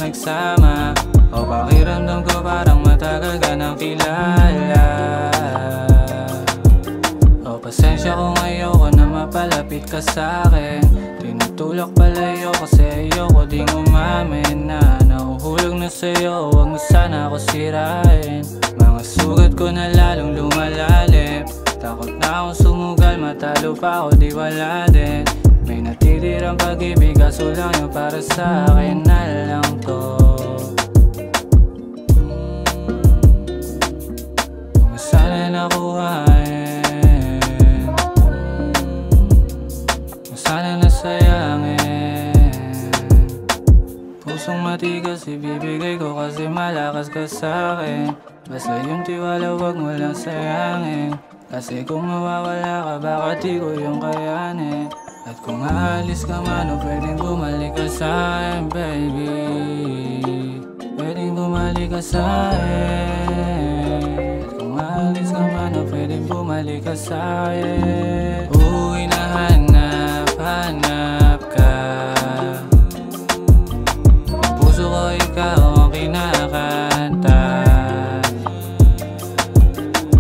nagsama. O pakiramdam ko parang matagal ka nang kilala. O pasensya kung ayoko na mapalapit ka sa'kin. Tinutulak palayo kasi ayoko ding umamin na nahuhulog na sa'yo, huwag mo sana ako sirain. Mga sugat ko na lalong lumalalim. Takot na akong sumugal, matalo pa ako di wala din. May natitirang pag-ibig kaso lang yung para sa akin na lang to. Kung sana nakuhain, kung sana nasayangin. Pusong matigas ibibigay ko kasi malakas ka sa'kin. Basta yung tiwala wag mo lang sayangin. Kasi kung mawawala ka baka di ko yung kayanin. At kung aalis ka man o pwedeng bumalik ka sa'kin, baby. Pwedeng bumalik ka sa'kin. At kung aalis ka man o pwedeng bumalik ka sa'kin. Uy, hanap ka. Ang puso ko ikaw ang kinakanta.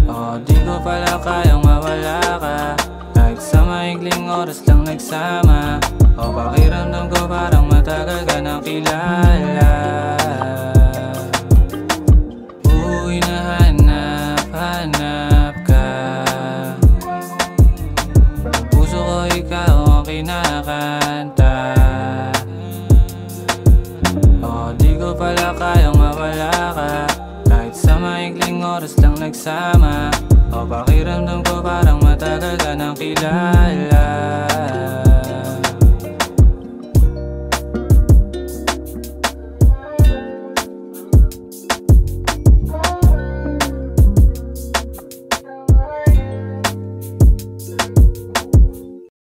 O di ko pala kayang mawala ka. Kahit sa maikling oras lang nagsama. O pakiramdam ko parang matagal ka nang kilala. Uy, hanap ka. Ang puso ko ikaw ang kinakanta. O di ko pala kayang mawala ka. Kahit sa maikling oras lang nagsama. O pakiramdam ko parang matagal ka nang kilala.